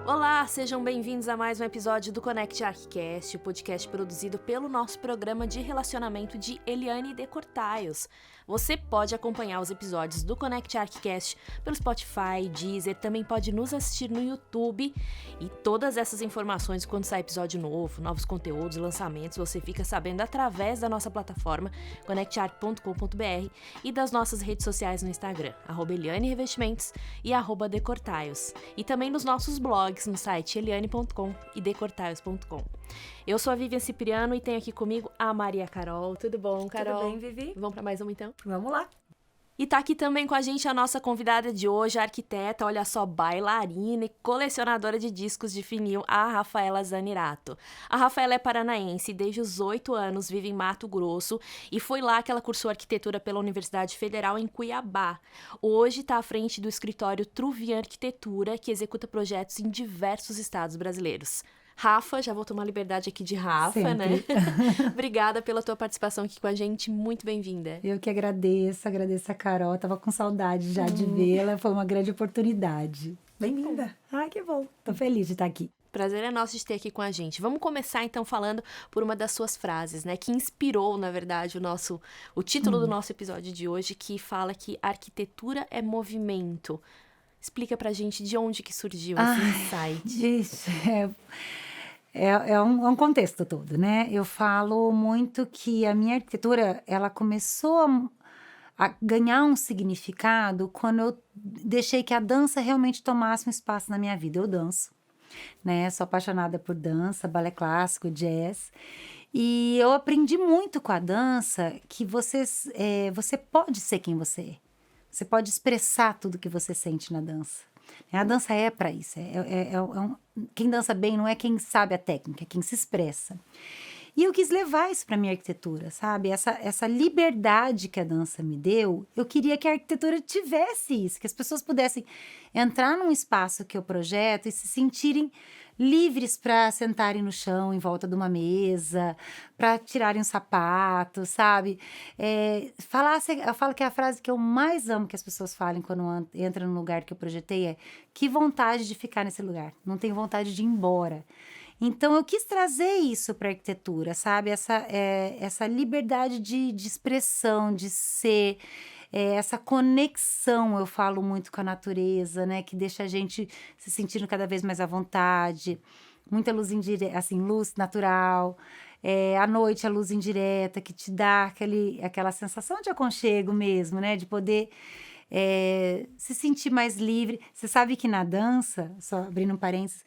Olá, sejam bem-vindos a mais um episódio do Connect Arquicast, o podcast produzido pelo nosso programa de relacionamento de Eliane de Cortaios. Você pode acompanhar os episódios do Connect Arquicast pelo Spotify, Deezer, também pode nos assistir no YouTube e todas essas informações quando sai episódio novo, novos conteúdos, lançamentos, você fica sabendo através da nossa plataforma connectarc.com.br e das nossas redes sociais no Instagram, @Eliane Revestimentos e @decortaios. E também nos nossos blogs no site eliane.com e decortaios.com. Eu sou a Vivian Cipriano e tenho aqui comigo a Maria Carol. Tudo bom, Carol? Tudo bem, Vivi? Vamos para mais uma, então? Vamos lá. E tá aqui também com a gente a nossa convidada de hoje, a arquiteta, olha só, bailarina e colecionadora de discos de vinil, a Rafaela Zanirato. A Rafaela é paranaense e desde os 8 anos vive em Mato Grosso e foi lá que ela cursou arquitetura pela Universidade Federal em Cuiabá. Hoje está à frente do escritório Truvian Arquitetura, que executa projetos em diversos estados brasileiros. Rafa, já vou tomar liberdade aqui de Rafa, Sempre. né? Obrigada pela tua participação aqui com a gente, muito bem-vinda. Eu que agradeço a Carol, eu tava com saudade já de vê-la, foi uma grande oportunidade. Bem-vinda. Ai, que bom, tô feliz de estar aqui. Prazer é nosso de ter aqui com a gente. Vamos começar então falando por uma das suas frases, né? Que inspirou, na verdade, o título do nosso episódio de hoje, que fala que arquitetura é movimento. Explica pra gente de onde que surgiu esse insight. Isso, é um contexto todo, né? Eu falo muito que a minha arquitetura, ela começou a ganhar um significado quando eu deixei que a dança realmente tomasse um espaço na minha vida. Eu danço, né? Sou apaixonada por dança, balé clássico, jazz. E eu aprendi muito com a dança que você pode ser quem você é. Você pode expressar tudo que você sente na dança. A dança é para isso. Quem dança bem não é quem sabe a técnica, é quem se expressa. E eu quis levar isso para minha arquitetura, sabe? Essa liberdade que a dança me deu, eu queria que a arquitetura tivesse isso, que as pessoas pudessem entrar num espaço que eu projeto e se sentirem livres para sentarem no chão em volta de uma mesa, para tirarem um sapato, sabe? Eu falo que a frase que eu mais amo que as pessoas falem quando entram no lugar que eu projetei é: que vontade de ficar nesse lugar, não tenho vontade de ir embora. Então, eu quis trazer isso para a arquitetura, sabe? Essa liberdade de expressão, de ser, essa conexão, eu falo muito com a natureza, né? Que deixa a gente se sentindo cada vez mais à vontade. Muita luz indireta, assim, luz natural. À noite, a luz indireta, que te dá aquela sensação de aconchego mesmo, né? De poder se sentir mais livre. Você sabe que na dança, só abrindo um parênteses,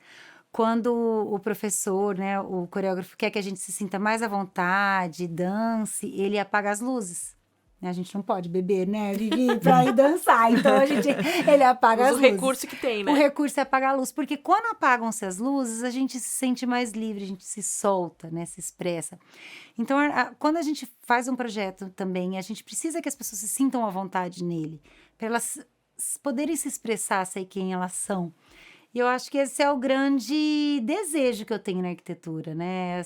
quando o professor, né, o coreógrafo quer que a gente se sinta mais à vontade, dance, ele apaga as luzes. A gente não pode beber, né, Vivi, pra ir dançar. Então, ele apaga as luzes. O recurso que tem, né? O recurso é apagar a luz. Porque quando apagam-se as luzes, a gente se sente mais livre, a gente se solta, né, se expressa. Então, quando a gente faz um projeto também, a gente precisa que as pessoas se sintam à vontade nele, para elas poderem se expressar, ser quem elas são. E eu acho que esse é o grande desejo que eu tenho na arquitetura, né?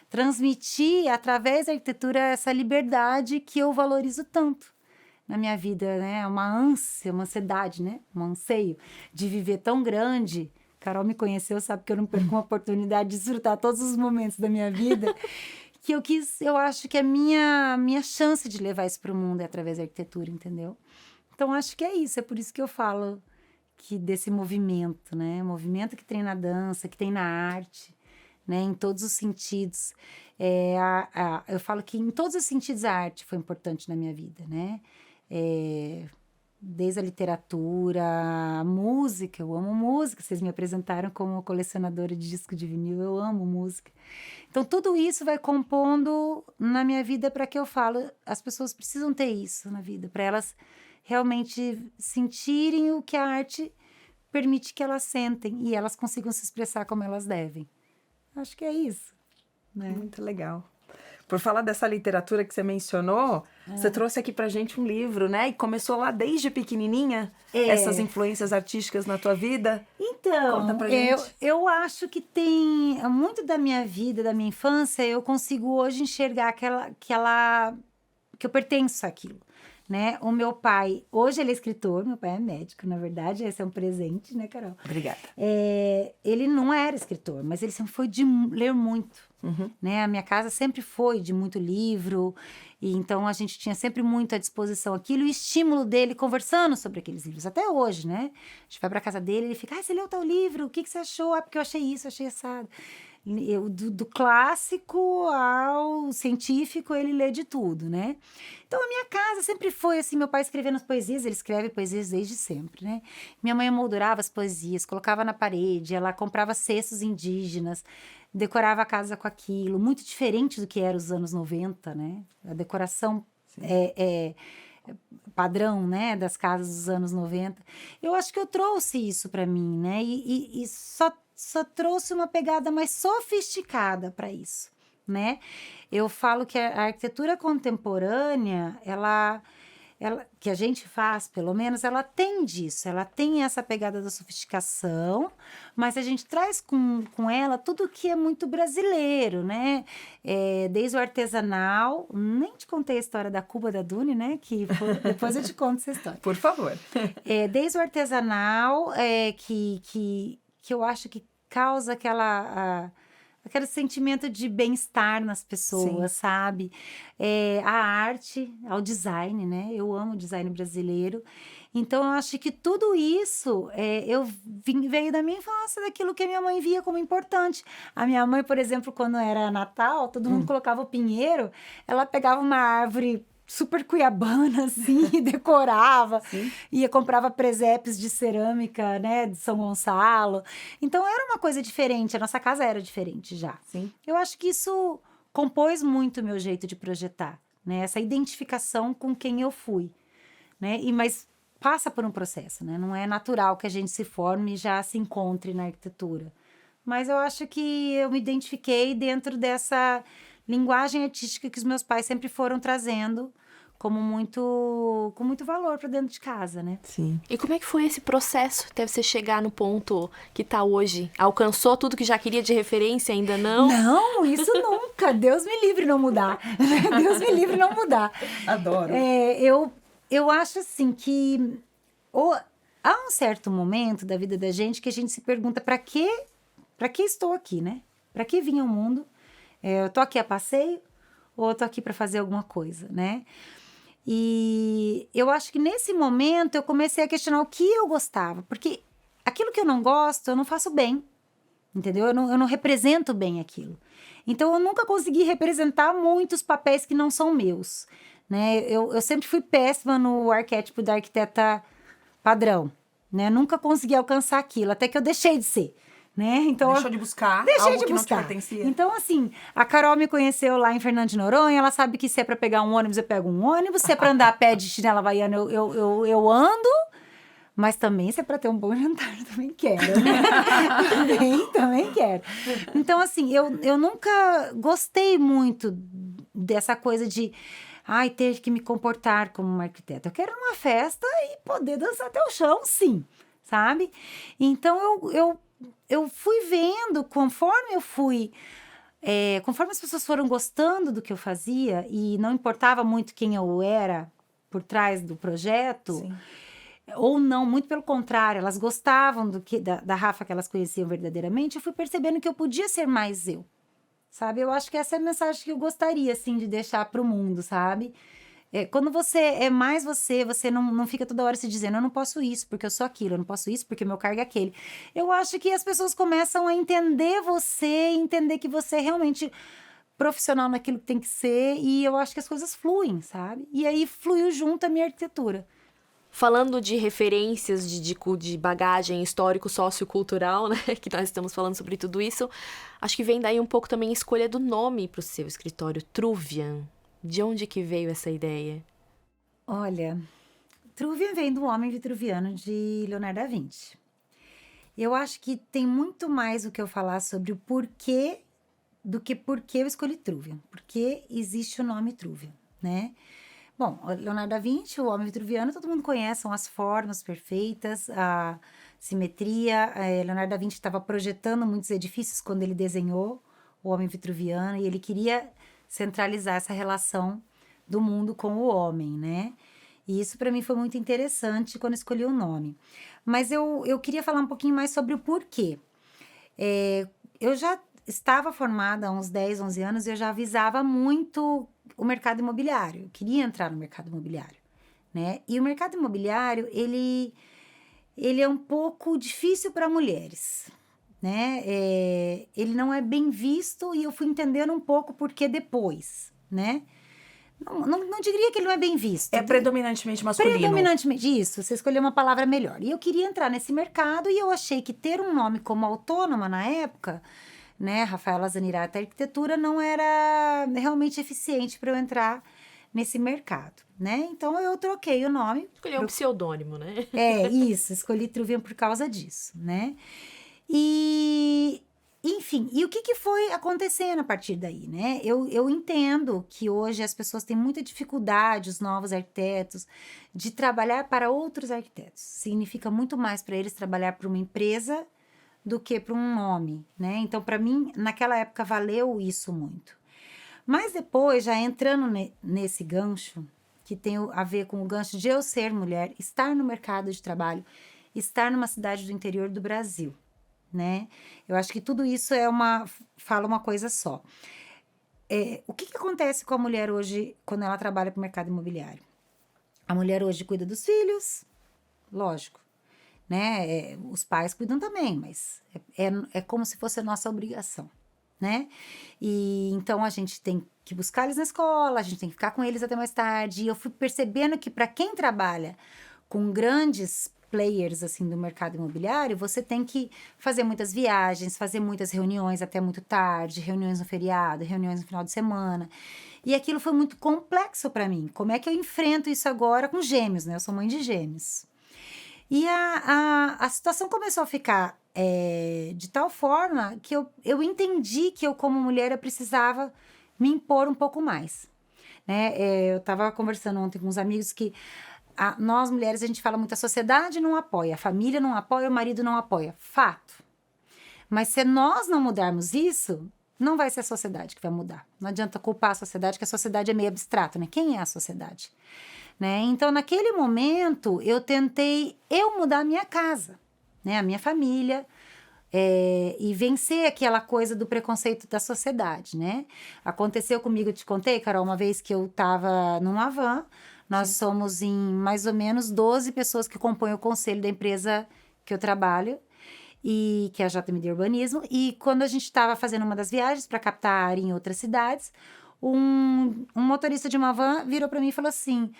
Transmitir, através da arquitetura, essa liberdade que eu valorizo tanto na minha vida, né? Uma ânsia, uma ansiedade, né? Um anseio de viver tão grande. Carol me conheceu, sabe que eu não perco uma oportunidade de desfrutar todos os momentos da minha vida. Eu acho que a minha chance de levar isso para o mundo é através da arquitetura, entendeu? Então, acho que é isso, é por isso que eu falo que desse movimento, né? Movimento que tem na dança, que tem na arte, né? Em todos os sentidos. Eu falo que em todos os sentidos a arte foi importante na minha vida, né? Desde a literatura, a música, eu amo música. Vocês me apresentaram como colecionadora de disco de vinil, eu amo música. Então, tudo isso vai compondo na minha vida para que eu falo, as pessoas precisam ter isso na vida, para elas realmente sentirem o que a arte permite que elas sentem e elas consigam se expressar como elas devem. Acho que é isso, né? Muito legal. Por falar dessa literatura que você mencionou, você trouxe aqui pra gente um livro, né? E começou lá desde pequenininha, essas influências artísticas na tua vida. Então, conta pra gente. Eu acho que tem muito da minha vida, da minha infância, eu consigo hoje enxergar que eu pertenço àquilo. né? O meu pai, hoje ele é escritor, meu pai é médico, na verdade, esse é um presente, né, Carol? Obrigada. Ele não era escritor, mas ele sempre foi de ler muito, né? A minha casa sempre foi de muito livro, e então a gente tinha sempre muito à disposição aquilo, e o estímulo dele conversando sobre aqueles livros, até hoje, né? A gente vai pra casa dele, ele fica, você leu tal livro? O que você achou? Porque eu achei isso, achei assado. Do clássico ao científico, ele lê de tudo, né? Então, a minha casa sempre foi assim, meu pai escrevendo as poesias, ele escreve poesias desde sempre, né? Minha mãe emoldurava as poesias, colocava na parede, ela comprava cestos indígenas, decorava a casa com aquilo, muito diferente do que era os anos 90, né? A decoração padrão, né, das casas dos anos 90. Eu acho que eu trouxe isso para mim, né? E só trouxe uma pegada mais sofisticada para isso, né? Eu falo que a arquitetura contemporânea, ela que a gente faz, pelo menos, ela tem disso, ela tem essa pegada da sofisticação, mas a gente traz com ela tudo que é muito brasileiro, né? Desde o artesanal, nem te contei a história da Cuba da Dune, né? Depois eu te conto essa história. Por favor. Desde o artesanal, que eu acho que causa aquele sentimento de bem-estar nas pessoas, Sim. sabe? A arte, ao design, né? Eu amo o design brasileiro. Então, eu acho que tudo isso veio da minha infância, daquilo que a minha mãe via como importante. A minha mãe, por exemplo, quando era Natal, todo mundo colocava o pinheiro, ela pegava uma árvore super cuiabana, assim, e decorava. Sim. Comprava presépios de cerâmica, né, de São Gonçalo. Então, era uma coisa diferente. A nossa casa era diferente já. Sim. Eu acho que isso compôs muito o meu jeito de projetar, né? Essa identificação com quem eu fui, né? Mas passa por um processo, né? Não é natural que a gente se forme e já se encontre na arquitetura. Mas eu acho que eu me identifiquei dentro dessa linguagem artística que os meus pais sempre foram trazendo com muito valor para dentro de casa, né? Sim. E como é que foi esse processo até você chegar no ponto que tá hoje? Alcançou tudo que já queria de referência, ainda não? Não, isso nunca. Deus me livre não mudar. Deus me livre não mudar. Adoro. Eu acho assim que há um certo momento da vida da gente que a gente se pergunta para que estou aqui, né? Para que vim ao mundo? Eu tô aqui a passeio ou eu tô aqui para fazer alguma coisa, né? E eu acho que nesse momento eu comecei a questionar o que eu gostava, porque aquilo que eu não gosto, eu não faço bem, entendeu? Eu não represento bem aquilo. Então, eu nunca consegui representar muitos papéis que não são meus, né? Eu sempre fui péssima no arquétipo da arquiteta padrão, né? Nunca consegui alcançar aquilo, até que eu deixei de ser. Né? Então, Deixou de buscar deixei algo de que buscar. não te pertencia. Então, assim, a Carol me conheceu lá em Fernando de Noronha, ela sabe que se é pra pegar um ônibus, eu pego um ônibus, se é pra andar a pé de chinela havaiana, eu ando, mas também se é pra ter um bom jantar, eu também quero, né? também quero. Então, assim, eu nunca gostei muito dessa coisa de ter que me comportar como uma arquiteta. Eu quero ir numa festa e poder dançar até o chão, sim, sabe? Então, eu fui vendo, conforme as pessoas foram gostando do que eu fazia, e não importava muito quem eu era por trás do projeto, Sim. ou não, muito pelo contrário, elas gostavam da Rafa que elas conheciam verdadeiramente, eu fui percebendo que eu podia ser mais eu, sabe? Eu acho que essa é a mensagem que eu gostaria, assim, de deixar para o mundo, sabe? Quando você é mais você não fica toda hora se dizendo, eu não posso isso porque eu sou aquilo, eu não posso isso porque meu cargo é aquele. Eu acho que as pessoas começam a entender você, entender que você é realmente profissional naquilo que tem que ser, e eu acho que as coisas fluem, sabe? E aí fluiu junto a minha arquitetura. Falando de referências, de bagagem histórico, sociocultural, né? Que nós estamos falando sobre tudo isso, acho que vem daí um pouco também a escolha do nome para o seu escritório, Truvian. De onde que veio essa ideia? Olha, Truvian vem do Homem Vitruviano de Leonardo da Vinci. Eu acho que tem muito mais o que eu falar sobre o porquê do que por que eu escolhi Truvian. Porque existe o nome Truvian, né? Bom, Leonardo da Vinci, o Homem Vitruviano, todo mundo conhece, são as formas perfeitas, a simetria. Leonardo da Vinci estava projetando muitos edifícios quando ele desenhou o Homem Vitruviano, e ele queria centralizar essa relação do mundo com o homem, né? E isso para mim foi muito interessante quando escolhi o nome. Mas eu queria falar um pouquinho mais sobre o porquê. Eu já estava formada há uns 10, 11 anos e eu já avisava muito o mercado imobiliário. Eu queria entrar no mercado imobiliário, né? E o mercado imobiliário, ele é um pouco difícil para mulheres, né? Ele não é bem visto e eu fui entendendo um pouco por que depois, né? Não diria que ele não é bem visto. É predominantemente masculino. Predominantemente, isso. Você escolheu uma palavra melhor. E eu queria entrar nesse mercado e eu achei que ter um nome como autônoma na época, né, Rafaela Zanirata Arquitetura, não era realmente eficiente para eu entrar nesse mercado, né? Então, eu troquei o nome. Escolheu um pseudônimo, né? Isso. Escolhi Truvian por causa disso, né? Enfim, e o que foi acontecendo a partir daí, né? Eu entendo que hoje as pessoas têm muita dificuldade, os novos arquitetos, de trabalhar para outros arquitetos. Significa muito mais para eles trabalhar para uma empresa do que para um nome, né? Então, para mim, naquela época, valeu isso muito. Mas depois, já entrando nesse gancho, que tem a ver com o gancho de eu ser mulher, estar no mercado de trabalho, estar numa cidade do interior do Brasil, né? Eu acho que tudo isso fala uma coisa só. O que acontece com a mulher hoje quando ela trabalha para o mercado imobiliário? A mulher hoje cuida dos filhos, lógico, né? Os pais cuidam também, mas é como se fosse a nossa obrigação, né? E então a gente tem que buscar eles na escola, a gente tem que ficar com eles até mais tarde. E eu fui percebendo que para quem trabalha com grandes players assim do mercado imobiliário, você tem que fazer muitas viagens, fazer muitas reuniões até muito tarde, reuniões no feriado, reuniões no final de semana. E aquilo foi muito complexo para mim. Como é que eu enfrento isso agora com gêmeos, né? Eu sou mãe de gêmeos. E a situação começou a ficar de tal forma que eu entendi que eu, como mulher, eu precisava me impor um pouco mais, né? Eu estava conversando ontem com uns amigos que nós, mulheres, a gente fala muito, a sociedade não apoia, a família não apoia, o marido não apoia. Fato. Mas se nós não mudarmos isso, não vai ser a sociedade que vai mudar. Não adianta culpar a sociedade, que a sociedade é meio abstrata, né? Quem é a sociedade? Né? Então, naquele momento, eu tentei mudar a minha casa, né? A minha família, e vencer aquela coisa do preconceito da sociedade, né? Aconteceu comigo, eu te contei, Carol, uma vez que eu estava numa van. Nós somos em mais ou menos 12 pessoas que compõem o conselho da empresa que eu trabalho, e que é a JMD Urbanismo. E quando a gente estava fazendo uma das viagens para captar área em outras cidades, um motorista de uma van virou para mim e falou assim: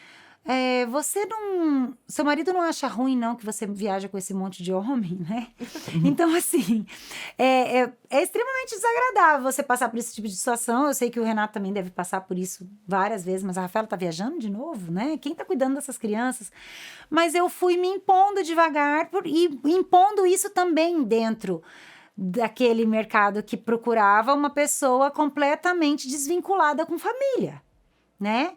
seu marido não acha ruim, não, que você viaja com esse monte de homem, né? Então, assim, é extremamente desagradável você passar por esse tipo de situação. Eu sei que o Renato também deve passar por isso várias vezes, mas a Rafaela tá viajando de novo, né? Quem tá cuidando dessas crianças? Mas eu fui me impondo devagar e impondo isso também dentro daquele mercado que procurava uma pessoa completamente desvinculada com família, né?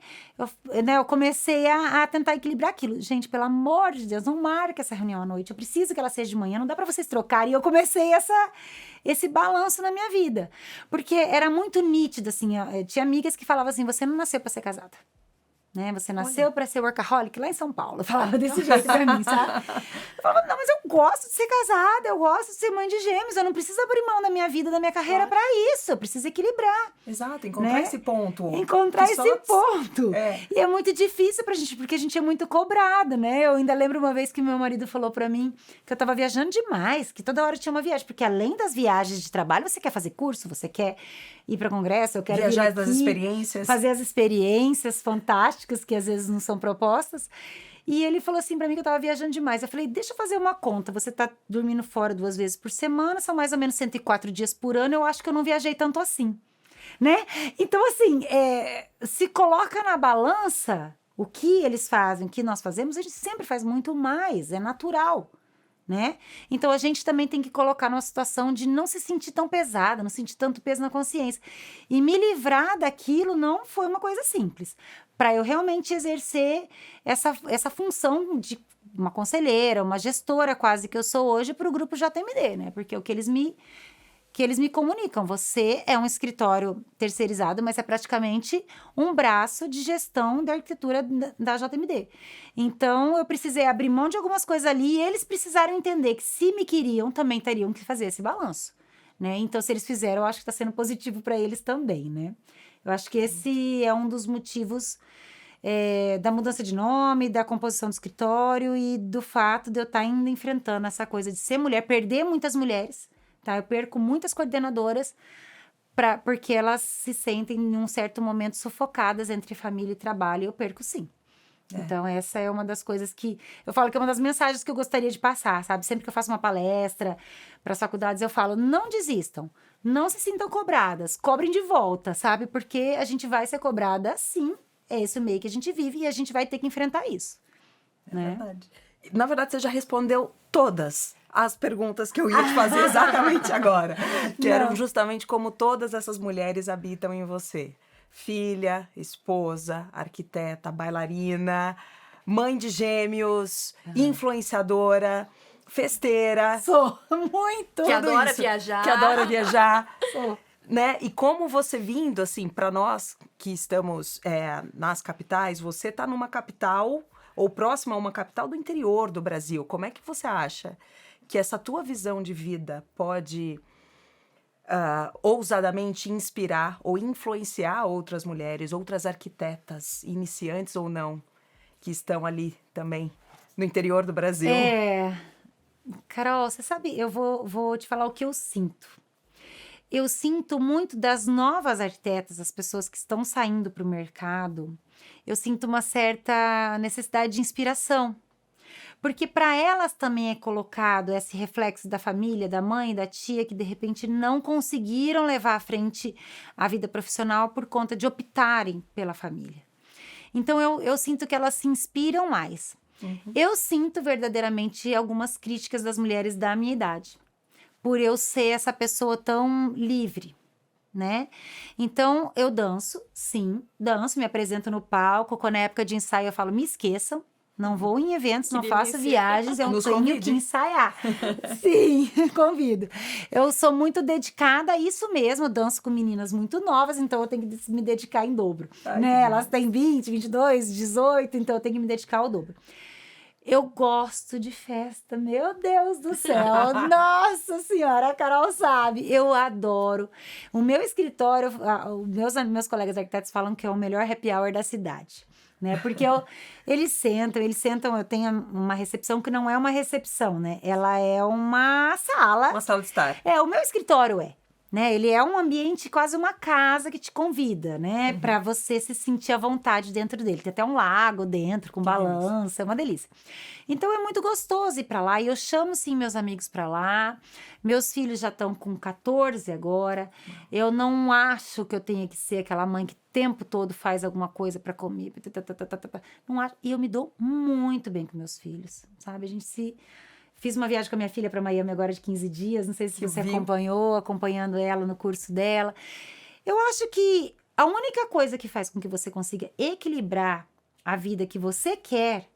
Eu comecei a tentar equilibrar aquilo. Gente, pelo amor de Deus, não marca essa reunião à noite. Eu preciso que ela seja de manhã, não dá para vocês trocarem. E eu comecei esse balanço na minha vida. Porque era muito nítido, assim. Tinha amigas que falavam assim: você não nasceu para ser casada, né? Você nasceu para ser workaholic lá em São Paulo. Eu falava desse jeito pra mim, sabe? Eu falava, não, mas eu gosto de ser casada, eu gosto de ser mãe de gêmeos, eu não preciso abrir mão da minha vida, da minha carreira para isso, eu preciso equilibrar. Exato, encontrar, né? esse ponto. Encontrar esse ponto. E é muito difícil pra gente, porque a gente é muito cobrado, né? Eu ainda lembro uma vez que meu marido falou pra mim que eu tava viajando demais, que toda hora tinha uma viagem, porque além das viagens de trabalho, você quer fazer curso, você quer ir para congresso, eu quero viajar das experiências. Fazer as experiências fantásticas que às vezes não são propostas. E ele falou assim para mim que eu tava viajando demais. Eu falei, deixa eu fazer uma conta. Você tá dormindo fora 2 vezes por semana, são mais ou menos 104 dias por ano. Eu acho que eu não viajei tanto assim, né? Então, assim, se coloca na balança o que eles fazem, o que nós fazemos, a gente sempre faz muito mais, é natural, né? Então, a gente também tem que colocar numa situação de não se sentir tão pesada, não sentir tanto peso na consciência. E me livrar daquilo não foi uma coisa simples. Para eu realmente exercer essa função de uma conselheira, uma gestora quase que eu sou hoje para o grupo JMD, né? Porque o que eles me que eles me comunicam. Você é um escritório terceirizado, mas é praticamente um braço de gestão da arquitetura da JMD. Então, eu precisei abrir mão de algumas coisas ali e eles precisaram entender que se me queriam, também teriam que fazer esse balanço, né? Então, se eles fizeram, eu acho que está sendo positivo para eles também, né? Eu acho que esse é um dos motivos da mudança de nome, da composição do escritório e do fato de eu estar ainda enfrentando essa coisa de ser mulher, perder muitas mulheres, tá? Eu perco muitas coordenadoras porque elas se sentem em um certo momento sufocadas entre família e trabalho, e eu perco sim. Então, essa é uma das coisas que... Eu falo que é uma das mensagens que eu gostaria de passar, sabe? Sempre que eu faço uma palestra para as faculdades, eu falo, não desistam, não se sintam cobradas, cobrem de volta, sabe? Porque a gente vai ser cobrada sim, é esse o meio que a gente vive e a gente vai ter que enfrentar isso. Né? Verdade. Na verdade, você já respondeu todas as perguntas que eu ia te fazer exatamente agora. Que eram justamente como todas essas mulheres habitam em você. Filha, esposa, arquiteta, bailarina, mãe de gêmeos, influenciadora, festeira. Sou muito! Que adora viajar. Que adora viajar. Sou. Né? E como você vindo, assim, para nós que estamos nas capitais, você está numa capital ou próxima a uma capital do interior do Brasil. Como é que você acha que essa tua visão de vida pode ousadamente inspirar ou influenciar outras mulheres, outras arquitetas, iniciantes ou não, que estão ali também no interior do Brasil? Carol, você sabe, eu vou te falar o que eu sinto. Eu sinto muito das novas arquitetas, as pessoas que estão saindo para o mercado, eu sinto uma certa necessidade de inspiração. Porque para elas também é colocado esse reflexo da família, da mãe, da tia, que de repente não conseguiram levar à frente a vida profissional por conta de optarem pela família. Então, eu sinto que elas se inspiram mais. Eu sinto verdadeiramente algumas críticas das mulheres da minha idade, por eu ser essa pessoa tão livre, né? Então, eu danço, sim, danço, me apresento no palco, quando é época de ensaio eu falo, me esqueçam, não vou em eventos, não faço viagens, eu tenho que ensaiar. Sim, convido. Eu sou muito dedicada a isso mesmo, danço com meninas muito novas, então eu tenho que me dedicar em dobro. Né? Elas têm 20, 22, 18, então eu tenho que me dedicar ao dobro. Eu gosto de festa, meu Deus do céu. Nossa Senhora, a Carol sabe. Eu adoro. O meu escritório, meus colegas arquitetos falam que é o melhor happy hour da cidade. Né? Porque eles sentam, eu tenho uma recepção que não é uma recepção, né? Ela é uma sala. Uma sala de estar. O meu escritório né? Ele é um ambiente, quase uma casa que te convida, né? Para você se sentir à vontade dentro dele. Tem até um lago dentro, com balança, é uma delícia. Então, é muito gostoso ir para lá. E eu chamo, sim, meus amigos para lá. Meus filhos já estão com 14 agora. Eu não acho que eu tenha que ser aquela mãe que o tempo todo faz alguma coisa para comer. Não acho. E eu me dou muito bem com meus filhos, sabe? Fiz uma viagem com a minha filha para Miami agora de 15 dias. Não sei se você acompanhando ela no curso dela. Eu acho que a única coisa que faz com que você consiga equilibrar a vida que você quer,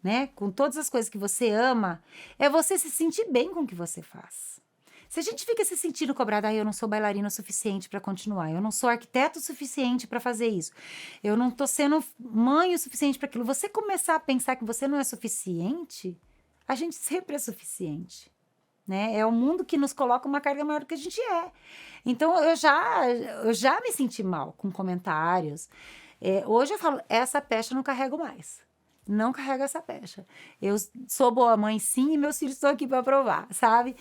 né, com todas as coisas que você ama, é você se sentir bem com o que você faz. Se a gente fica se sentindo cobrada, eu não sou bailarina o suficiente para continuar, eu não sou arquiteto o suficiente para fazer isso, eu não tô sendo mãe o suficiente para aquilo, você começar a pensar que você não é suficiente, a gente sempre é suficiente, né? É o mundo que nos coloca uma carga maior do que a gente é. Então, eu já me senti mal com comentários. Hoje eu falo, essa pecha eu não carrego mais. Não carrego essa pecha. Eu sou boa mãe, sim, e meus filhos estão aqui para provar, sabe?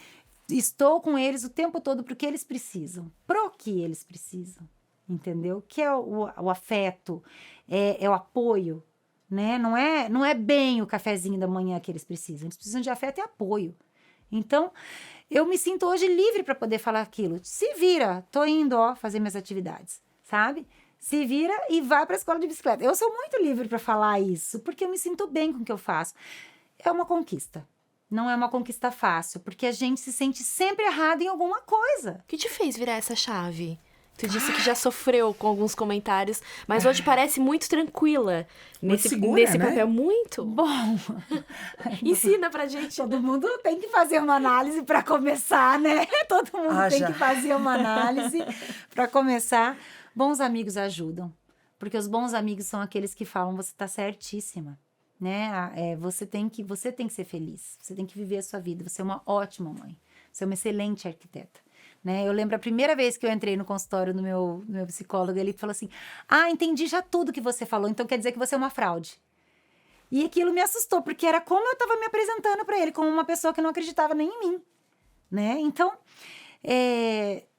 Estou com eles o tempo todo porque eles precisam. Pro que eles precisam, entendeu? Que é o afeto, é o apoio. Né? Não é bem o cafezinho da manhã que eles precisam de afeto e apoio. Então, eu me sinto hoje livre para poder falar aquilo. Se vira, tô indo fazer minhas atividades, sabe? Se vira e vai para a escola de bicicleta. Eu sou muito livre para falar isso, porque eu me sinto bem com o que eu faço. É uma conquista. Não é uma conquista fácil, porque a gente se sente sempre errado em alguma coisa. O que te fez virar essa chave? Tu disse que já sofreu com alguns comentários, mas hoje parece muito tranquila Muito segura, nesse né? papel. Muito. Bom, Ensina pra gente. todo mundo tem que fazer uma análise para começar, né? Todo mundo tem já. que fazer uma análise para começar. Bons amigos ajudam, porque os bons amigos são aqueles que falam: você tá certíssima, né? Você tem que ser feliz, você tem que viver a sua vida, você é uma ótima mãe, você é uma excelente arquiteta. Né? Eu lembro a primeira vez que eu entrei no consultório do meu psicólogo, ele falou assim: entendi já tudo que você falou, então quer dizer que você é uma fraude. E aquilo me assustou, porque era como eu estava me apresentando para ele, como uma pessoa que não acreditava nem em mim, né? Então,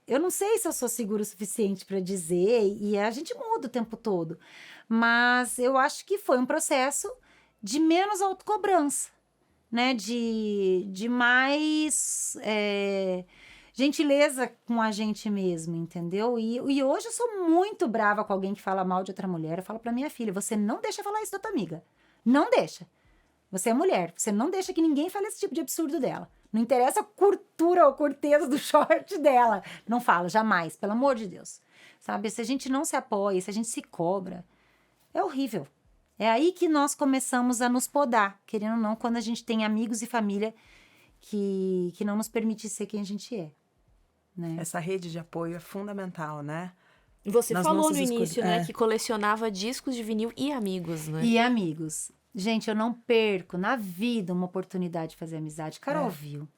eu não sei se eu sou segura o suficiente para dizer, e a gente muda o tempo todo, mas eu acho que foi um processo de menos autocobrança, né? De mais gentileza com a gente mesmo, entendeu? E hoje eu sou muito brava com alguém que fala mal de outra mulher. Eu falo pra minha filha: você não deixa falar isso da tua amiga. Não deixa. Você é mulher. Você não deixa que ninguém fale esse tipo de absurdo dela. Não interessa a curtura ou corteza do short dela. Não fala, jamais. Pelo amor de Deus. Sabe? Se a gente não se apoia, se a gente se cobra, é horrível. É aí que nós começamos a nos podar, querendo ou não, quando a gente tem amigos e família que não nos permite ser quem a gente é. Né? Essa rede de apoio é fundamental, né? Você Nas falou no nossas início, escolhas. né, que colecionava discos de vinil e amigos, né? E amigos. Gente, eu não perco na vida uma oportunidade de fazer amizade. Carol viu.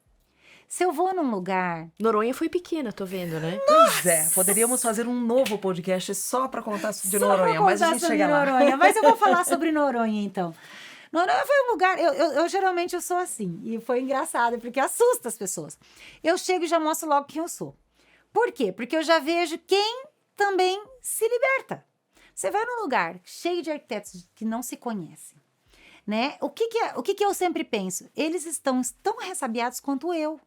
Se eu vou num lugar... Noronha foi pequena, tô vendo, né? Pois é, poderíamos fazer um novo podcast só para contar de Noronha, Só pra mas a contar gente sobre chega lá. Noronha. Mas eu vou falar sobre Noronha, então. Noronha foi um lugar... Eu geralmente eu sou assim. E foi engraçado, porque assusta as pessoas. Eu chego e já mostro logo quem eu sou. Por quê? Porque eu já vejo quem também se liberta. Você vai num lugar cheio de arquitetos que não se conhecem, né? O que eu sempre penso? Eles estão tão ressabiados quanto eu.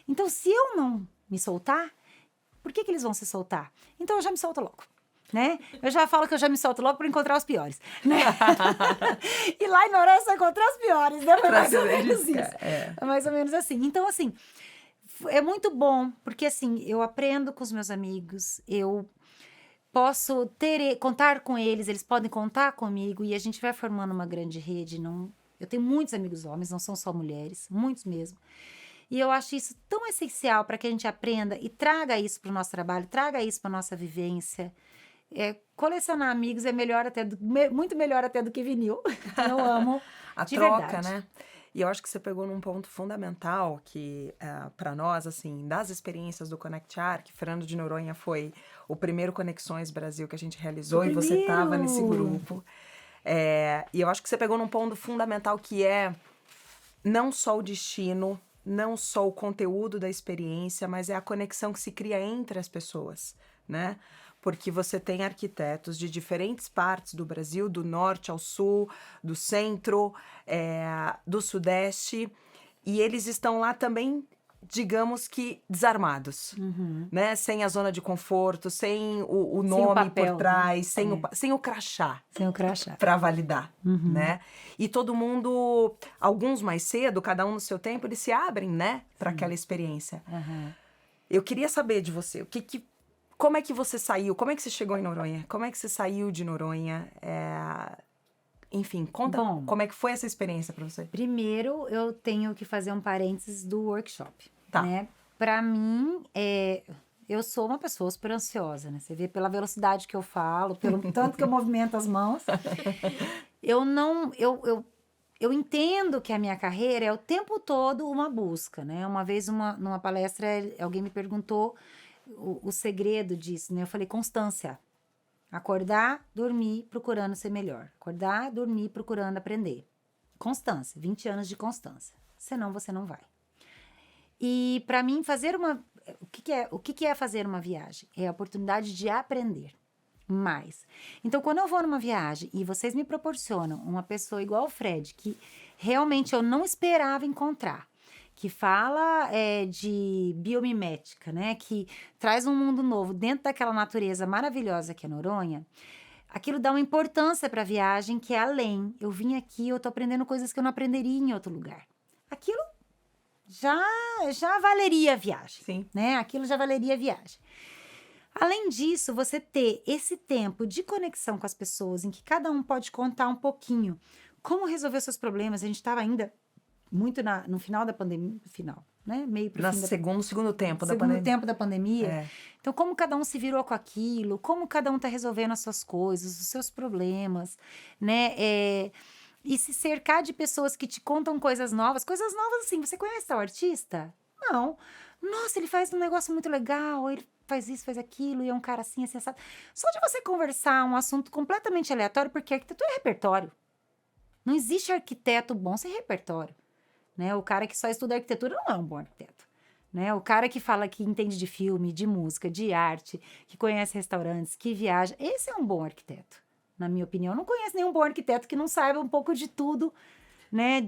Então, se eu não me soltar, por que eles vão se soltar? Então, eu já me solto logo, né? Eu já falo que eu já me solto logo para encontrar os piores, né? E lá em Noronha você encontrar os piores, né? Foi mais ou menos isso. É mais ou menos assim. Então, assim, é muito bom, porque, assim, eu aprendo com os meus amigos, eu posso contar com eles podem contar comigo, e a gente vai formando uma grande rede. Eu tenho muitos amigos homens, não são só mulheres, muitos mesmo. E eu acho isso tão essencial para que a gente aprenda e traga isso para o nosso trabalho, traga isso para a nossa vivência. Colecionar amigos é melhor muito melhor até do que vinil. Eu amo A de troca, verdade. né? E eu acho que você pegou num ponto fundamental que, para nós, assim, das experiências do Connect Arc, Fernando de Noronha foi o primeiro Conexões Brasil que a gente realizou, e você estava nesse grupo. E eu acho que você pegou num ponto fundamental que é não só o destino, não só o conteúdo da experiência, mas é a conexão que se cria entre as pessoas, né? Porque você tem arquitetos de diferentes partes do Brasil, do norte ao sul, do centro, do sudeste, e eles estão lá também, digamos que desarmados, né? Sem a zona de conforto, sem o nome papel, por trás, né? sem o crachá. Sem o crachá. Para validar, né? E todo mundo, alguns mais cedo, cada um no seu tempo, eles se abrem, né? Para aquela experiência. Eu queria saber de você, como é que você saiu? Como é que você chegou em Noronha? Como é que você saiu de Noronha? Enfim, conta como é que foi essa experiência para você. Primeiro, eu tenho que fazer um parênteses do workshop. Tá. Né? Para mim, eu sou uma pessoa super ansiosa, né? Você vê pela velocidade que eu falo, pelo tanto que eu movimento as mãos. Eu entendo que a minha carreira é o tempo todo uma busca, né? Uma vez, numa palestra, alguém me perguntou o segredo disso, né? Eu falei: constância. Acordar, dormir, procurando ser melhor. Acordar, dormir, procurando aprender. Constância, 20 anos de constância. Senão você não vai. E para mim, o que é fazer uma viagem? É a oportunidade de aprender mais. Então, quando eu vou numa viagem e vocês me proporcionam uma pessoa igual o Fred, que realmente eu não esperava encontrar, que fala de biomimética, né? Que traz um mundo novo dentro daquela natureza maravilhosa que é Noronha, aquilo dá uma importância para a viagem que é além. Eu vim aqui, eu tô aprendendo coisas que eu não aprenderia em outro lugar. Aquilo já valeria a viagem. Sim. Né? Aquilo já valeria a viagem. Além disso, você ter esse tempo de conexão com as pessoas, em que cada um pode contar um pouquinho como resolver seus problemas. A gente estava ainda muito no final da pandemia, né? Meio pro fim segundo tempo da segundo pandemia. tempo da pandemia. É. Então, como cada um se virou com aquilo, como cada um está resolvendo as suas coisas, os seus problemas, né? E se cercar de pessoas que te contam coisas novas assim. Você conhece tal artista? Não. Nossa, ele faz um negócio muito legal, ele faz isso, faz aquilo, e é um cara assim, assado. Só de você conversar um assunto completamente aleatório, porque arquitetura é repertório. Não existe arquiteto bom sem repertório. Né? O cara que só estuda arquitetura não é um bom arquiteto. Né? O cara que fala que entende de filme, de música, de arte, que conhece restaurantes, que viaja, esse é um bom arquiteto. Na minha opinião, eu não conheço nenhum bom arquiteto que não saiba um pouco de tudo, né?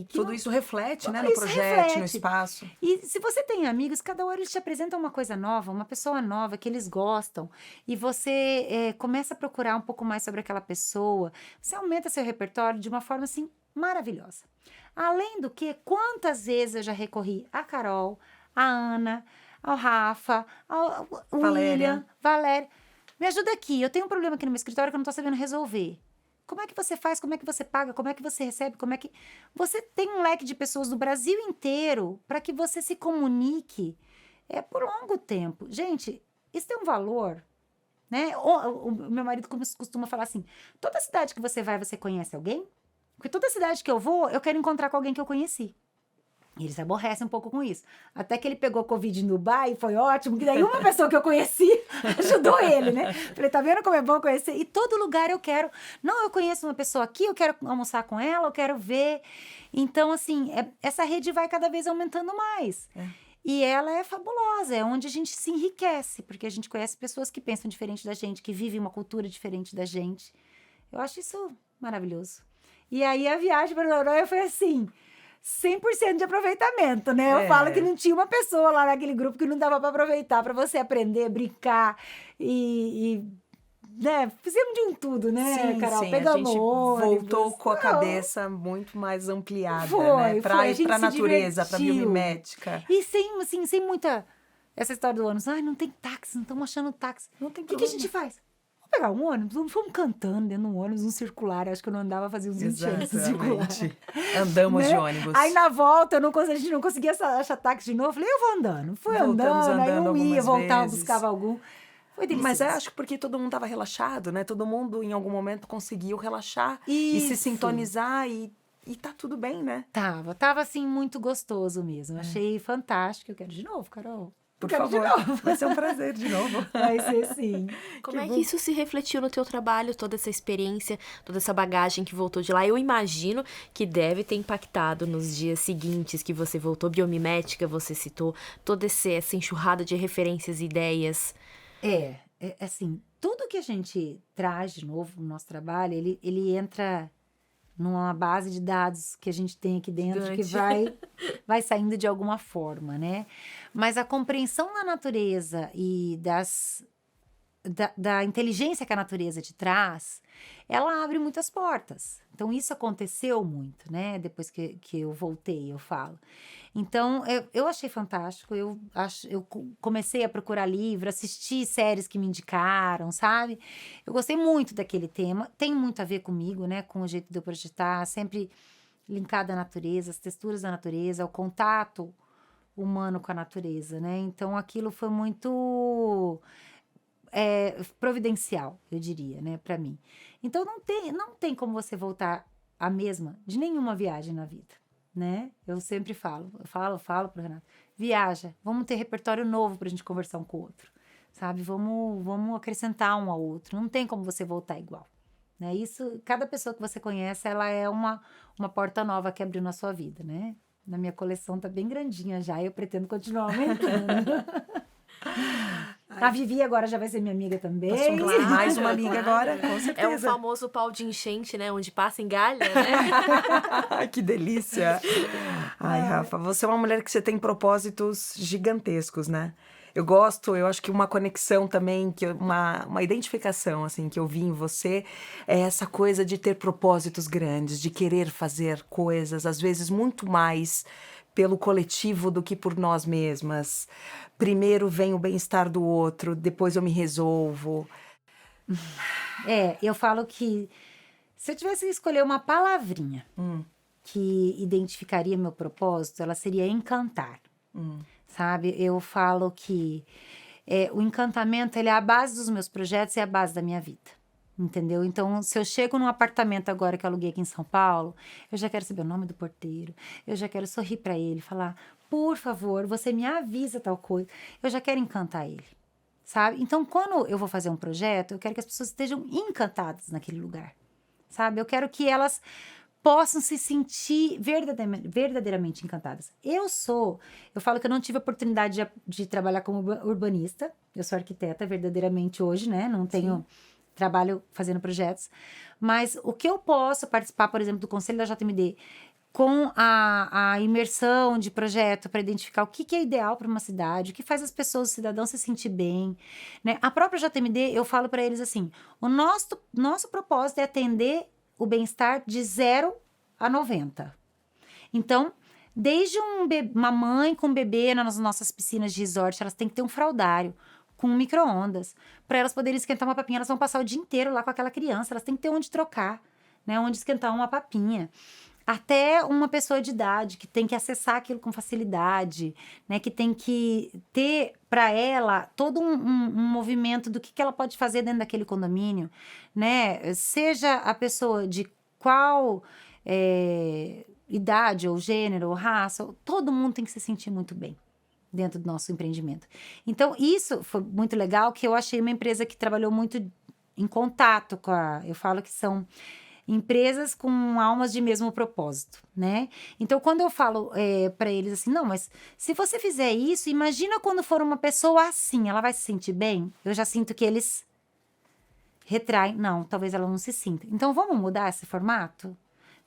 Tudo isso reflete, né? No projeto, no espaço. E se você tem amigos, cada hora eles te apresentam uma coisa nova, uma pessoa nova que eles gostam, e você começa a procurar um pouco mais sobre aquela pessoa, você aumenta seu repertório de uma forma, assim, maravilhosa. Além do que, quantas vezes eu já recorri a Carol, a Ana, ao Rafa, ao William, Valéria. Me ajuda aqui, eu tenho um problema aqui no meu escritório que eu não estou sabendo resolver. Como é que você faz? Como é que você paga? Como é que você recebe? Como é que... Você tem um leque de pessoas do Brasil inteiro para que você se comunique por longo tempo. Gente, isso tem um valor, né? O meu marido costuma falar assim, toda cidade que você vai, você conhece alguém? Porque toda cidade que eu vou, eu quero encontrar com alguém que eu conheci. E ele se aborrece um pouco com isso. Até que ele pegou Covid em Dubai, foi ótimo, que daí uma pessoa que eu conheci ajudou ele, né? Falei, tá vendo como é bom conhecer? E todo lugar eu quero... Não, eu conheço uma pessoa aqui, eu quero almoçar com ela, eu quero ver. Então, assim, essa rede vai cada vez aumentando mais. E ela é fabulosa, é onde a gente se enriquece, porque a gente conhece pessoas que pensam diferente da gente, que vivem uma cultura diferente da gente. Eu acho isso maravilhoso. E aí a viagem para Noronha foi assim... 100% de aproveitamento, né? Eu falo que não tinha uma pessoa lá naquele grupo que não dava para aproveitar, para você aprender, brincar e né? Fizemos de um tudo, né, sim, Carol? Sim. Pegamos a gente ônibus, voltou com a cabeça muito mais ampliada, né? Pra ir pra natureza, pra biomimética. E sem muita... Essa história do ônibus, não tem táxi, não estamos achando táxi. Não tem O que a gente faz? Pegar um ônibus, fomos cantando dentro de um ônibus, um circular. Acho que eu não andava fazia uns 20 anos circular. Andamos, né? De ônibus. Aí na volta, a gente não conseguia achar táxi de novo. Falei, eu vou andando. Andando, aí um ia, voltava, buscava algum. Foi delicioso. Mas acho que porque todo mundo estava relaxado, né? Todo mundo, em algum momento, conseguiu relaxar e se sintonizar e tá tudo bem, né? Tava assim, muito gostoso mesmo. Achei fantástico. Eu quero de novo, Carol. Por favor, vai ser um prazer de novo. Vai ser sim. Como é que isso se refletiu no teu trabalho, toda essa experiência, toda essa bagagem que voltou de lá? Eu imagino que deve ter impactado nos dias seguintes que você voltou. Biomimética, você citou, toda essa enxurrada de referências e ideias. Assim, tudo que a gente traz de novo no nosso trabalho, ele entra numa base de dados que a gente tem aqui dentro, que vai saindo de alguma forma, né? Mas a compreensão da natureza e da inteligência que a natureza te traz, ela abre muitas portas. Então, isso aconteceu muito, né? Depois que eu voltei, eu falo. Então, eu achei fantástico. Eu comecei a procurar livro, assistir séries que me indicaram, sabe? Eu gostei muito daquele tema. Tem muito a ver comigo, né? Com o jeito de eu projetar, sempre linkado à natureza, as texturas da natureza, o contato humano com a natureza, né? Então, aquilo foi muito... providencial, eu diria, né, para mim. Então, não tem como você voltar a mesma de nenhuma viagem na vida, né? Eu sempre falo pro Renato, viaja, vamos ter repertório novo pra gente conversar um com o outro, sabe? Vamos acrescentar um ao outro, não tem como você voltar igual, né? Isso, cada pessoa que você conhece, ela é uma porta nova que abriu na sua vida, né? Na minha coleção tá bem grandinha já, eu pretendo continuar aumentando. A Vivi agora já vai ser minha amiga também. Claro, mais uma amiga agora, com certeza. É o famoso pau de enchente, né? Onde passa engalha, né? Que delícia. Ai, Rafa, você é uma mulher que você tem propósitos gigantescos, né? Eu acho que uma conexão também, uma identificação, assim, que eu vi em você é essa coisa de ter propósitos grandes, de querer fazer coisas, às vezes muito mais pelo coletivo do que por nós mesmas. Primeiro vem o bem-estar do outro, depois eu me resolvo. Eu falo que se eu tivesse que escolher uma palavrinha que identificaria meu propósito, ela seria encantar, sabe? Eu falo que o encantamento, ele é a base dos meus projetos e é a base da minha vida, entendeu? Então, se eu chego num apartamento agora que eu aluguei aqui em São Paulo, eu já quero saber o nome do porteiro, eu já quero sorrir para ele, falar, por favor, você me avisa tal coisa, eu já quero encantar ele, sabe? Então, quando eu vou fazer um projeto, eu quero que as pessoas estejam encantadas naquele lugar, sabe? Eu quero que elas possam se sentir verdadeiramente encantadas. Eu falo que eu não tive a oportunidade de trabalhar como urbanista, eu sou arquiteta verdadeiramente hoje, né? Não tenho trabalho fazendo projetos, mas o que eu posso participar, por exemplo, do Conselho da JMD, com a imersão de projeto para identificar o que é ideal para uma cidade, o que faz as pessoas, os cidadãos se sentir bem, né? A própria JMD, eu falo para eles assim, o nosso propósito é atender o bem-estar de 0 a 90. Então, desde uma mãe com um bebê nas nossas piscinas de resort, elas têm que ter um fraldário com um micro-ondas, para elas poderem esquentar uma papinha. Elas vão passar o dia inteiro lá com aquela criança, elas têm que ter onde trocar, né? Onde esquentar uma papinha. Até uma pessoa de idade que tem que acessar aquilo com facilidade, né? Que tem que ter para ela todo um movimento do que ela pode fazer dentro daquele condomínio, né? Seja a pessoa de qual idade, ou gênero, ou raça, todo mundo tem que se sentir muito bem dentro do nosso empreendimento. Então, isso foi muito legal, que eu achei uma empresa que trabalhou muito em contato com eu falo que são empresas com almas de mesmo propósito, né? Então, quando eu falo para eles assim, não, mas se você fizer isso, imagina quando for uma pessoa assim, ela vai se sentir bem? Eu já sinto que eles retraem, não, talvez ela não se sinta. Então, vamos mudar esse formato?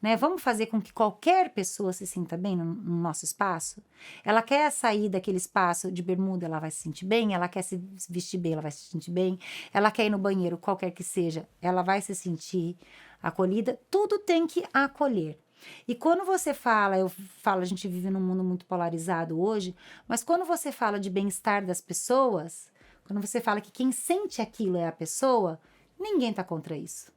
Né? Vamos fazer com que qualquer pessoa se sinta bem no nosso espaço? Ela quer sair daquele espaço de bermuda, ela vai se sentir bem? Ela quer se vestir bem, ela vai se sentir bem? Ela quer ir no banheiro, qualquer que seja, ela vai se sentir acolhida? Tudo tem que acolher. E quando você fala, a gente vive num mundo muito polarizado hoje, mas quando você fala de bem-estar das pessoas, quando você fala que quem sente aquilo é a pessoa, ninguém está contra isso.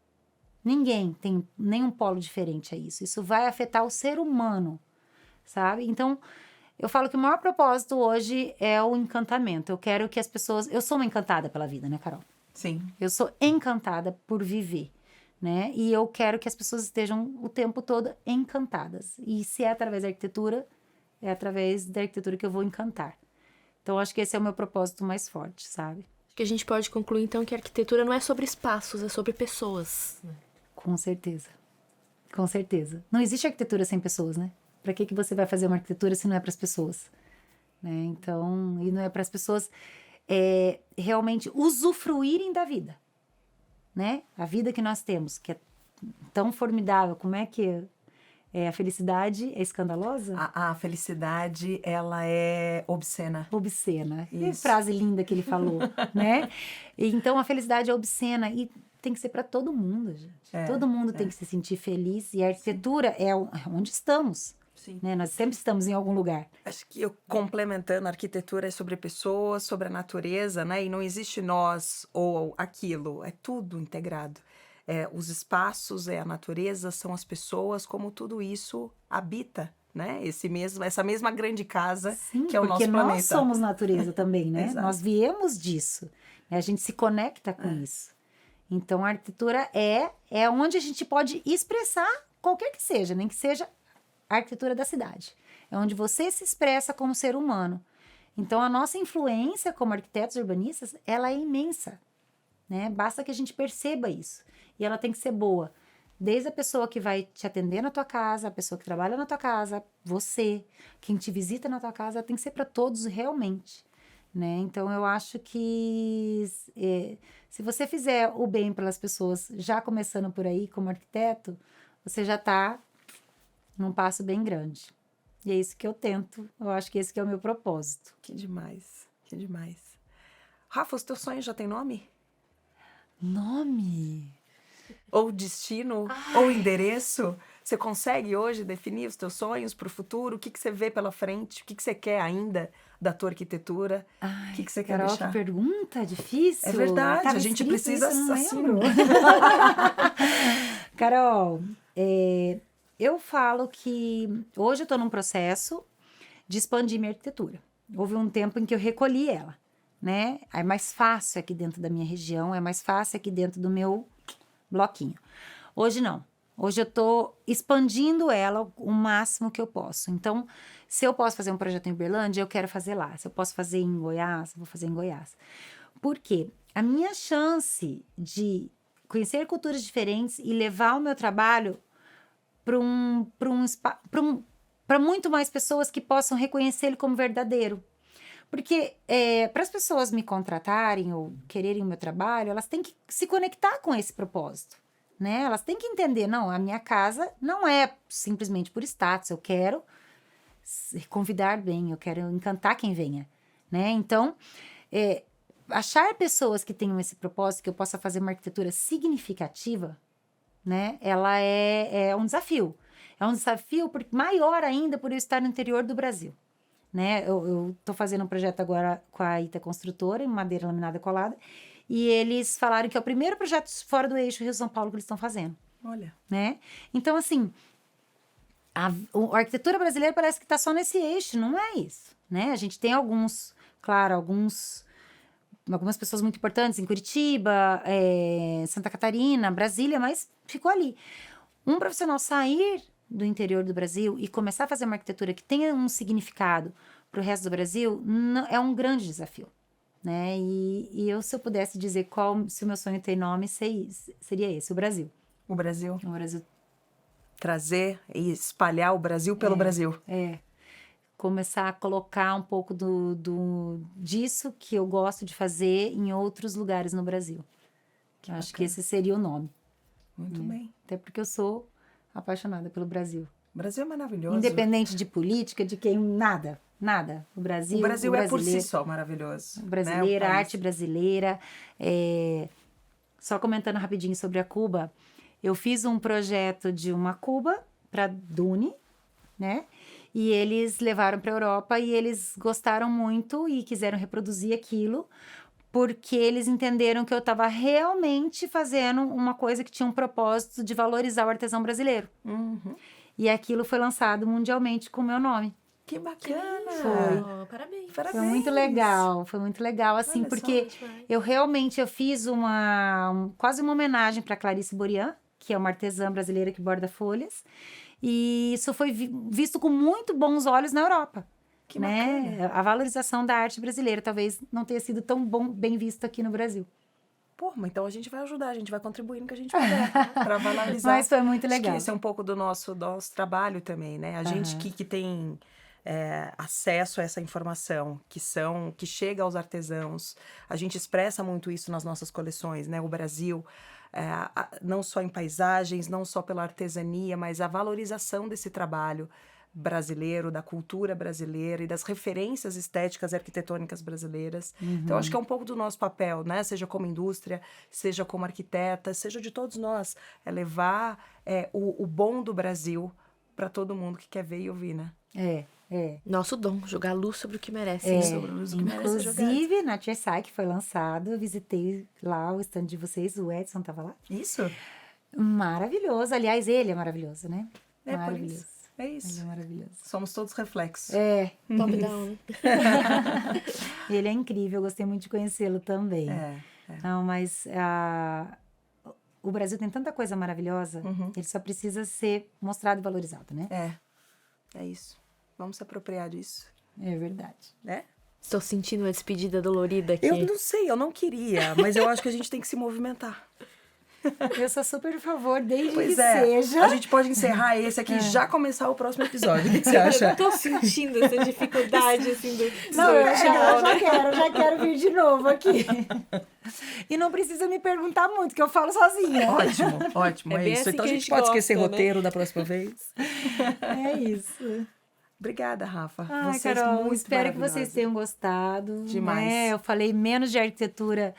Ninguém tem nenhum polo diferente a isso. Isso vai afetar o ser humano, sabe? Então, eu falo que o maior propósito hoje é o encantamento. Eu quero que as pessoas... Eu sou uma encantada pela vida, né, Carol? Sim. Eu sou encantada por viver, né? E eu quero que as pessoas estejam o tempo todo encantadas. E se é através da arquitetura, é através da arquitetura que eu vou encantar. Então, acho que esse é o meu propósito mais forte, sabe? Acho que a gente pode concluir, então, que a arquitetura não é sobre espaços, é sobre pessoas. Com certeza. Com certeza. Não existe arquitetura sem pessoas, né? Para que você vai fazer uma arquitetura se não é para as pessoas? Né? Então, e não é para as pessoas realmente usufruírem da vida, né? A vida que nós temos, que é tão formidável. Como é que a felicidade é escandalosa? A felicidade, ela é obscena. Obscena. Que Isso. frase linda que ele falou, né? Então, a felicidade é obscena e tem que ser para todo mundo, gente. Todo mundo tem que se sentir feliz e a arquitetura é onde estamos. Sim. Né? Nós sempre estamos em algum lugar. Acho que eu complementando, a arquitetura é sobre pessoas, sobre a natureza, né? E não existe nós ou aquilo, é tudo integrado. Os espaços, a natureza, são as pessoas, como tudo isso habita, né? Essa mesma grande casa. Sim, que é o nosso planeta. Porque nós somos natureza também, né? Exato. Nós viemos disso. Né? A gente se conecta com isso. Então, a arquitetura é onde a gente pode expressar qualquer que seja, nem que seja a arquitetura da cidade. É onde você se expressa como ser humano. Então, a nossa influência como arquitetos urbanistas, ela é imensa, né? Basta que a gente perceba isso. E ela tem que ser boa. Desde a pessoa que vai te atender na tua casa, a pessoa que trabalha na tua casa, você, quem te visita na tua casa, tem que ser para todos realmente. Né? Então, eu acho que se você fizer o bem pelas pessoas, já começando por aí como arquiteto, você já está num passo bem grande. E é isso que eu tento. Eu acho que esse que é o meu propósito. Que demais, que demais. Rafa, os teus sonhos já têm nome? Nome? Ou destino? Ou endereço? Você consegue hoje definir os teus sonhos para o futuro? O que você vê pela frente? O que você quer ainda da tua arquitetura? Ai, o que você quer Carol, deixar? que pergunta difícil. É verdade, Tava a gente escrito precisa isso, eu não assim. lembro. Carol, eu falo que hoje eu estou num processo de expandir minha arquitetura. Houve um tempo em que eu recolhi ela, né? É mais fácil aqui dentro da minha região, é mais fácil aqui dentro do meu bloquinho. Hoje não. Hoje eu tô expandindo ela o máximo que eu posso. Então, se eu posso fazer um projeto em Uberlândia, eu quero fazer lá. Se eu posso fazer em Goiás, eu vou fazer em Goiás. Por quê? A minha chance de conhecer culturas diferentes e levar o meu trabalho para muito mais pessoas que possam reconhecer ele como verdadeiro. Porque para as pessoas me contratarem ou quererem o meu trabalho, elas têm que se conectar com esse propósito, né? Elas têm que entender, não, a minha casa não é simplesmente por status, eu quero convidar bem, eu quero encantar quem venha, né? Então, achar pessoas que tenham esse propósito, que eu possa fazer uma arquitetura significativa, né? Ela é um desafio. É um desafio maior ainda por eu estar no interior do Brasil, né? Eu tô fazendo um projeto agora com a Ita Construtora, em madeira laminada colada, e eles falaram que é o primeiro projeto fora do eixo Rio-São Paulo que eles estão fazendo. Olha. Né? Então, assim, a arquitetura brasileira parece que está só nesse eixo, não é isso, né? A gente tem algumas pessoas muito importantes em Curitiba, Santa Catarina, Brasília, mas ficou ali. Um profissional sair do interior do Brasil e começar a fazer uma arquitetura que tenha um significado para o resto do Brasil é um grande desafio, né? E eu, se eu pudesse dizer se o meu sonho tem nome, seria esse, o Brasil. O Brasil. O Brasil. Trazer e espalhar o Brasil pelo Brasil. Começar a colocar um pouco disso que eu gosto de fazer em outros lugares no Brasil. Eu acho que esse seria o nome. Muito bem. Até porque eu sou apaixonada pelo Brasil. O Brasil é maravilhoso. Independente de política, de quem, nada. O Brasil é por si só maravilhoso. Brasileira, né? A arte brasileira. Só comentando rapidinho sobre a Cuba, eu fiz um projeto de uma Cuba para Dune, né? E eles levaram para a Europa e eles gostaram muito e quiseram reproduzir aquilo, porque eles entenderam que eu estava realmente fazendo uma coisa que tinha um propósito de valorizar o artesão brasileiro. Uhum. E aquilo foi lançado mundialmente com o meu nome. Que bacana! Foi. Parabéns. Foi muito legal, assim, Olha porque eu fiz quase uma homenagem para Clarice Borian, que é uma artesã brasileira que borda folhas, e isso foi visto com muito bons olhos na Europa. Que né? bacana. A valorização da arte brasileira talvez não tenha sido tão bem visto aqui no Brasil. Pô, mas então a gente vai ajudar, a gente vai contribuir no que a gente puder para valorizar. Mas foi muito legal. Acho que esse é um pouco do nosso trabalho também, né? A gente que tem acesso a essa informação, que chega aos artesãos, a gente expressa muito isso nas nossas coleções, né? O Brasil, não só em paisagens, não só pela artesania, mas a valorização desse trabalho brasileiro, da cultura brasileira e das referências estéticas e arquitetônicas brasileiras. Uhum. Então, acho que é um pouco do nosso papel, né? Seja como indústria, seja como arquiteta, seja de todos nós. É levar o bom do Brasil para todo mundo que quer ver e ouvir, né? Nosso dom, jogar luz sobre o que merece. Inclusive, na Tiersai, que foi lançado, eu visitei lá o stand de vocês, o Edson estava lá. Isso? Maravilhoso. Aliás, ele é maravilhoso, né? Maravilhoso. Por isso. É isso. Ele é maravilhoso. Somos todos reflexos. Top down. Ele é incrível, eu gostei muito de conhecê-lo também. Não, mas o Brasil tem tanta coisa maravilhosa, ele só precisa ser mostrado e valorizado, né? É isso. Vamos se apropriar disso. É verdade. Né? Estou sentindo uma despedida dolorida aqui. Eu não sei, eu não queria, mas eu acho que a gente tem que se movimentar. Eu sou super a favor, desde pois que é. seja. A gente pode encerrar esse aqui e já começar o próximo episódio. O que você acha? Eu tô sentindo essa dificuldade, assim, Não, eu já quero vir de novo aqui. E não precisa me perguntar muito, que eu falo sozinha. Ótimo. É isso. Assim então a gente pode esquecer roteiro da próxima vez. É isso. Obrigada, Rafa. Ai, vocês Carol, muito espero que vocês tenham gostado. Demais. Né? Eu falei menos de arquitetura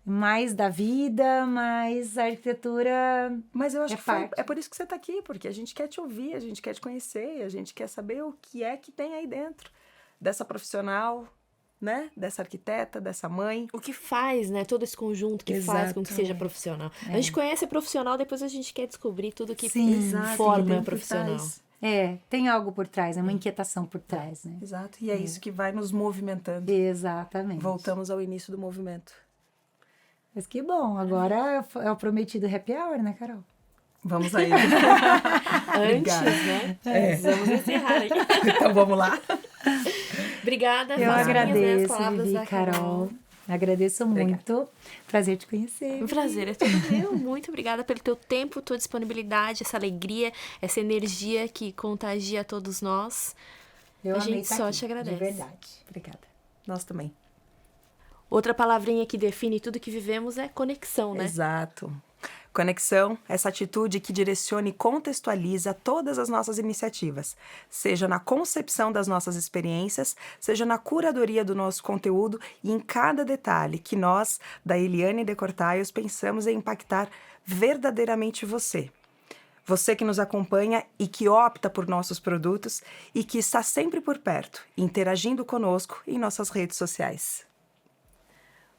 mais da vida, mas a arquitetura... Mas eu acho É que parte. é por isso que você está aqui, porque a gente quer te ouvir, a gente quer te conhecer, a gente quer saber o que é que tem aí dentro dessa profissional, né? Dessa arquiteta, dessa mãe. O que faz, né? Todo esse conjunto que faz com que seja Exatamente. profissional. A gente conhece a profissional, depois a gente quer descobrir tudo que Sim, forma tem por profissional. trás. tem algo por trás, uma inquietação por trás, né? Exato, e é isso que vai nos movimentando. Exatamente. Voltamos ao início do movimento. Mas que bom, agora é o prometido happy hour, né, Carol? Vamos aí. Antes, né? Vamos encerrar aí. Então vamos lá. Obrigada, Eu faço minhas, né, as agradeço, palavras Vivi, da Carol. Agradeço muito. Prazer te conhecer. Um prazer, é tudo meu. Muito obrigada pelo teu tempo, tua disponibilidade, essa alegria, essa energia que contagia a todos nós. Eu A amei gente estar só aqui, te agradece. De verdade. Obrigada. Nós também. Outra palavrinha que define tudo que vivemos é conexão, né? Exato. Conexão, essa atitude que direciona e contextualiza todas as nossas iniciativas, seja na concepção das nossas experiências, seja na curadoria do nosso conteúdo e em cada detalhe que nós, da Eliane Decortaios, pensamos em impactar verdadeiramente você. Você que nos acompanha e que opta por nossos produtos e que está sempre por perto, interagindo conosco em nossas redes sociais.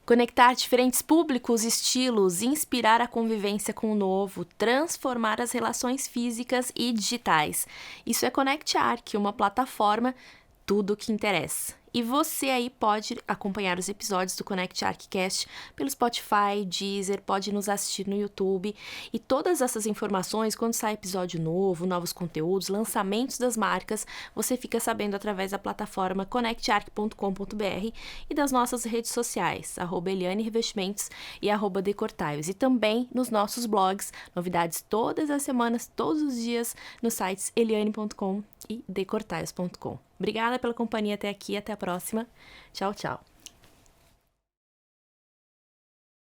Conectar diferentes públicos, estilos, inspirar a convivência com o novo, transformar as relações físicas e digitais. Isso é Connect Arc, uma plataforma, tudo o que interessa. E você aí pode acompanhar os episódios do Connect Archcast pelo Spotify, Deezer, pode nos assistir no YouTube. E todas essas informações, quando sai episódio novo, novos conteúdos, lançamentos das marcas, você fica sabendo através da plataforma connectarc.com.br e das nossas redes sociais, @Eliane Revestimentos e @Decortaios. E também nos nossos blogs, novidades todas as semanas, todos os dias, nos sites eliane.com e decortaios.com. Obrigada pela companhia até aqui, até a próxima. Tchau, tchau.